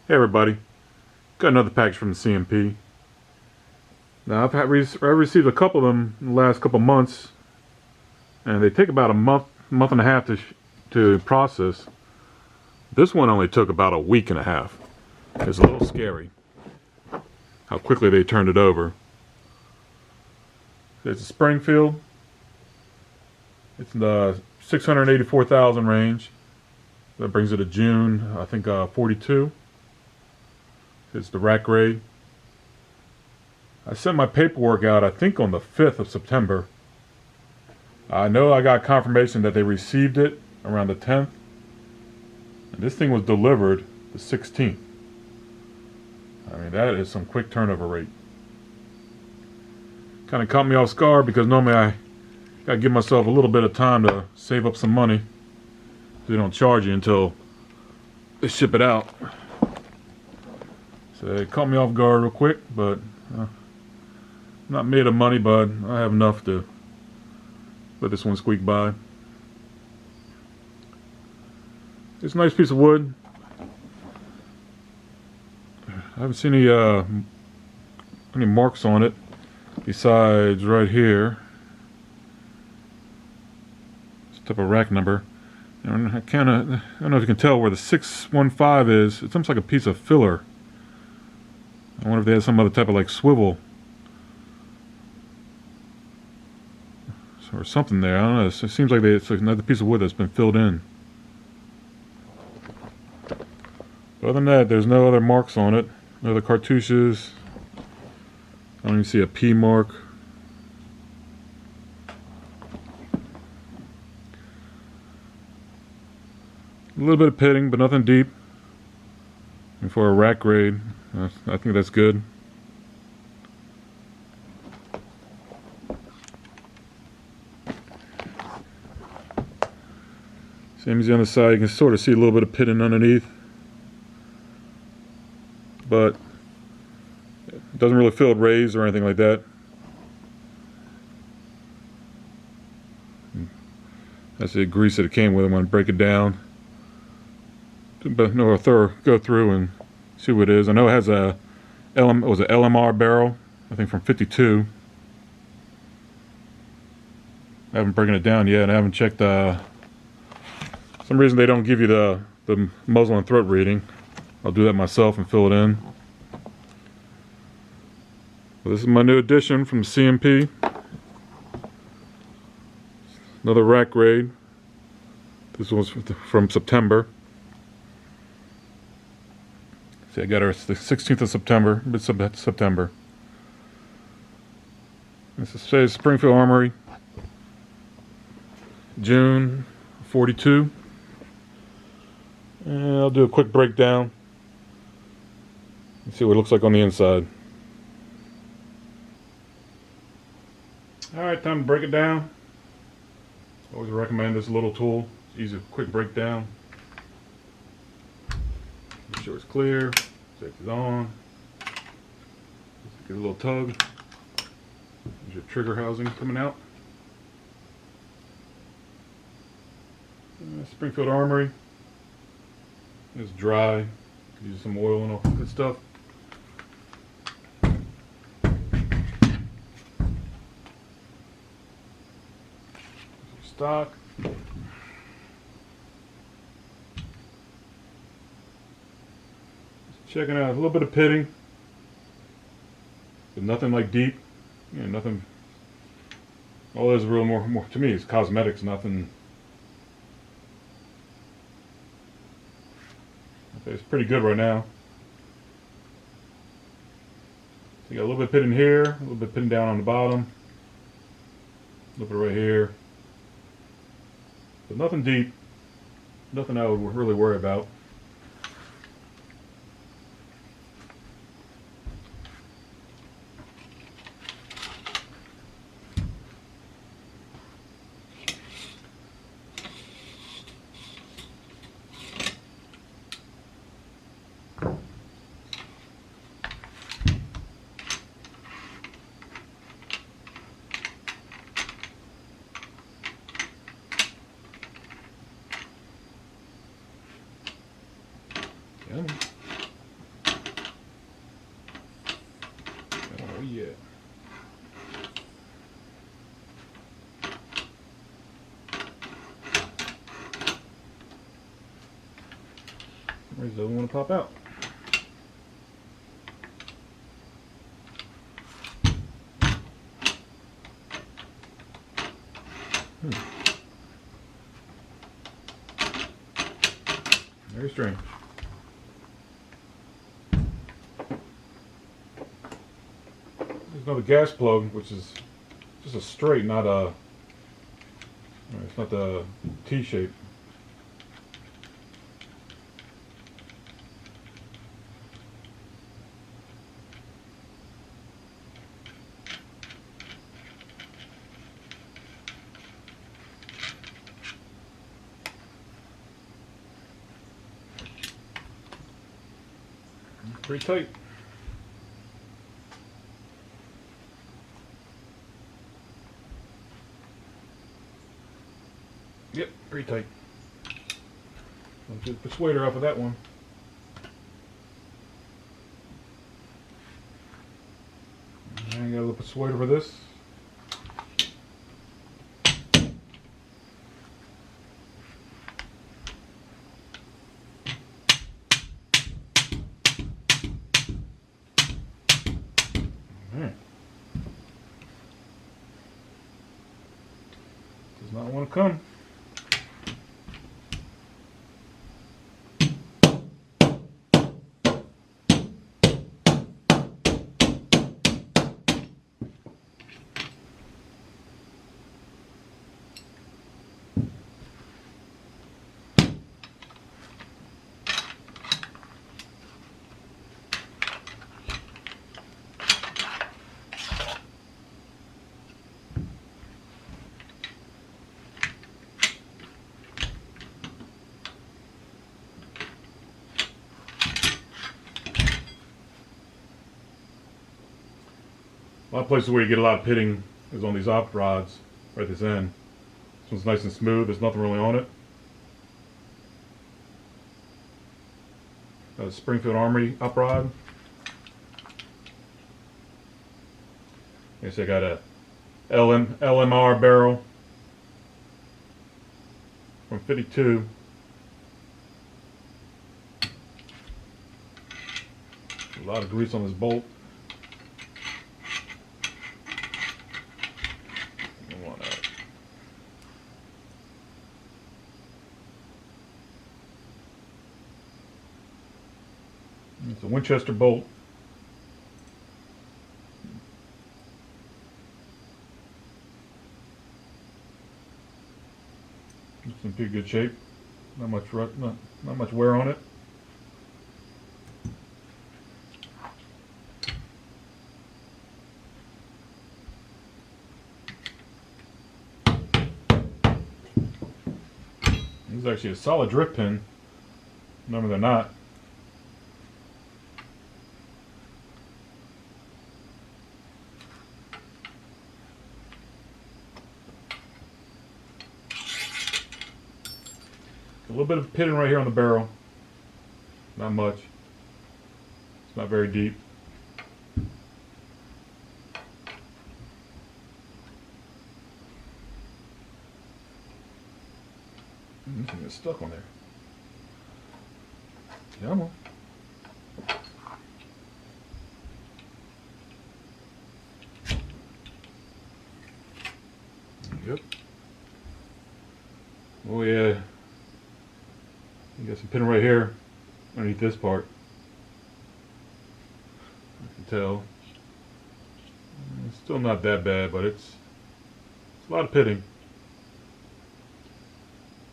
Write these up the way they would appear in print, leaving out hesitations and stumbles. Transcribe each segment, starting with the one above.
Hey everybody, got another package from the CMP. Now I've received a couple of them in the last couple of months, and they take about a month and a half to process. This one only took about a week and a half. It's a little scary how quickly they turned it over. It's a Springfield. It's in the 684,000 range. That brings it to June, I think 42. It's the rack grade. I sent my paperwork out, I think on the 5th of September. I know I got confirmation that they received it around the 10th. And this thing was delivered the 16th. I mean, that is some quick turnover rate. Kind of caught me off guard because normally I gotta give myself a little bit of time to save up some money. They don't charge you until they ship it out. So it caught me off guard real quick, but I'm not made of money, but I have enough to let this one squeak by. It's a nice piece of wood. I haven't seen any marks on it besides right here. It's type of rack number. And I don't know if you can tell where the 615 is. It's almost like a piece of filler. I wonder if they had some other type of like swivel or something there. I don't know. It seems like it's like another piece of wood that's been filled in. But other than that, there's no other marks on it. No other cartouches. I don't even see a P mark. A little bit of pitting, but nothing deep. And for a rack grade, I think that's good. Same as the other side, you can sort of see a little bit of pitting underneath. But it doesn't really feel raised or anything like that. That's the grease that it came with. I'm going to break it down. But no, go through and see what it is. I know it has a LMR barrel, I think from 52. I haven't broken it down yet. I haven't checked. Some reason they don't give you the muzzle and throat reading. I'll do that myself and fill it in. Well, this is my new addition from CMP. Another rack grade. This was from September. See, I got her the 16th of September, mid-September. This says Springfield Armory, June 42. And I'll do a quick breakdown. See what it looks like on the inside. Alright, time to break it down. Always recommend this little tool. It's easy, quick breakdown. Make sure it's clear. Safety's on. Give it a little tug. There's your trigger housing coming out. Springfield Armory. It's dry. Use some oil and all good stuff. Stock. Checking out a little bit of pitting, but nothing like deep. You know, nothing. All this is real more to me. It's cosmetics, nothing. Okay, it's pretty good right now. So you got a little bit of pitting here, a little bit of pitting down on the bottom, a little bit right here, but nothing deep. Nothing I would really worry about. There's the other one to pop out. Very strange. There's another gas plug, which is just a straight, not a. It's not the T shape. Pretty tight. Yep, pretty tight. Let's get the persuader off of that one. I got a little persuader for this. Does not want to come. A lot of places where you get a lot of pitting is on these op rods right at this end. This one's nice and smooth, there's nothing really on it. Got a Springfield Armory op rod. I got a LMR barrel from 52. A lot of grease on this bolt. It's a Winchester bolt. It's in pretty good shape. Not much wear on it. This is actually a solid drift pin. Remember, they're not. A little bit of pitting right here on the barrel. Not much. It's not very deep. This thing is stuck on there. Come on. Yep. Oh yeah. You got some pin right here underneath this part. You can tell. It's still not that bad, but it's a lot of pitting.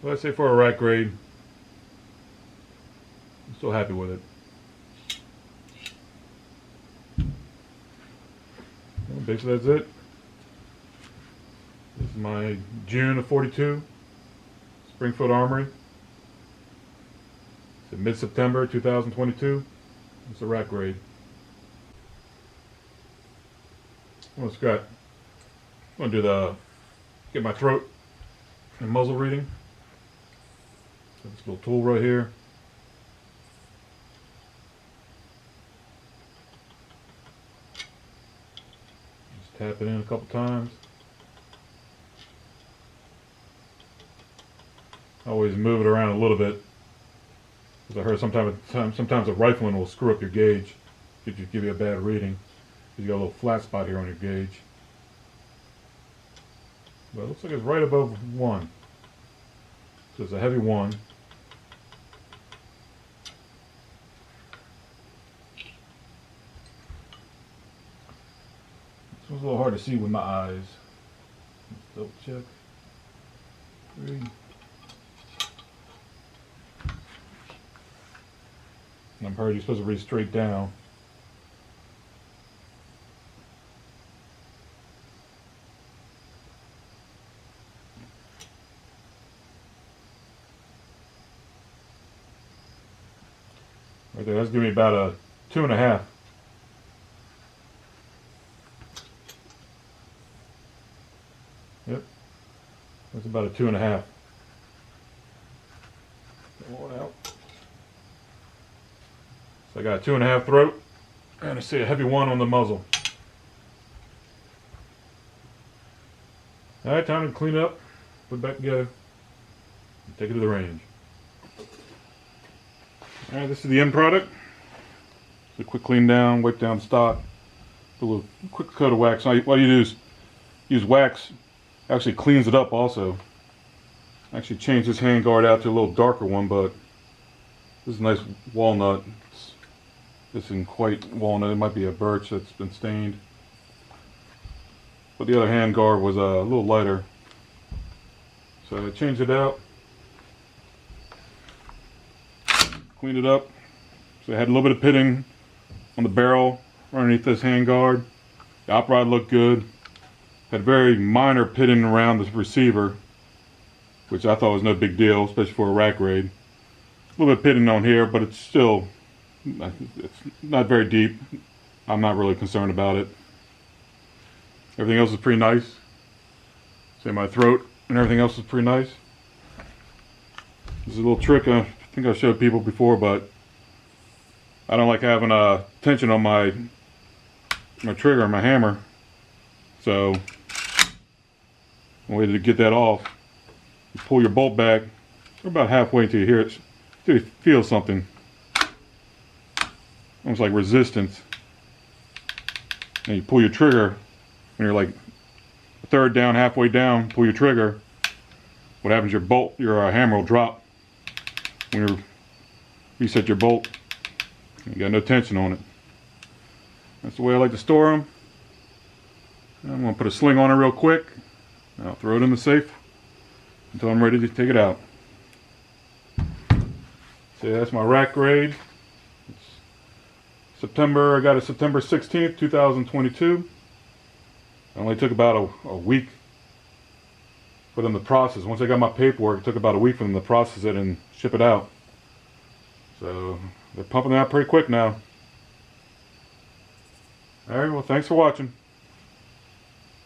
But I'd say for a rack grade, I'm still happy with it. Well, basically that's it. This is my June of 42 Springfield Armory. It's mid-September 2022. It's a rack grade. Well, Scott, I'm gonna get my throat and muzzle reading. So this little tool right here. Just tap it in a couple times. Always move it around a little bit Because I heard sometimes a rifling will screw up your gauge, give you a bad reading. You got a little flat spot here on your gauge. But it looks like it's right above 1. So it's a heavy 1. This one's a little hard to see with my eyes. Let's double check. 3. And I've heard you're supposed to read straight down. Right there, that's giving me about a 2.5. Yep, that's about a 2.5. One out. So I got a 2.5 throat, and I see a heavy 1 on the muzzle. All right, time to clean up, put it back together, and take it to the range. All right, this is the end product. Just a quick clean down, wipe down stock, put a little quick coat of wax. Now, what you do is use wax. Actually cleans it up also. Actually changed this hand guard out to a little darker one, but this is a nice walnut. This isn't quite walnut. It might be a birch that's been stained. But the other hand guard was a little lighter. So I changed it out. Cleaned it up. So I had a little bit of pitting on the barrel underneath this hand guard. The op rod looked good. Had very minor pitting around the receiver, which I thought was no big deal, especially for a rack raid. A little bit of pitting on here, but it's still, it's not very deep. I'm not really concerned about it. Everything else is pretty nice. Say my throat and everything else is pretty nice. This is a little trick I think I've showed people before, but I don't like having a tension on my trigger and my hammer. So one way to get that off, you pull your bolt back about halfway until you hear it, until you feel something, almost like resistance. And you pull your trigger when you're like a third down, halfway down. Pull your trigger. What happens? Your hammer will drop when you reset your bolt. You got no tension on it. That's the way I like to store them. I'm going to put a sling on it real quick. I'll throw it in the safe until I'm ready to take it out. So that's my rack raid. It's September. I got it September 16th, 2022. It only took about a week for them to process. Once I got my paperwork, it took about a week for them to process it and ship it out. So they're pumping it out pretty quick now. Alright, well, thanks for watching.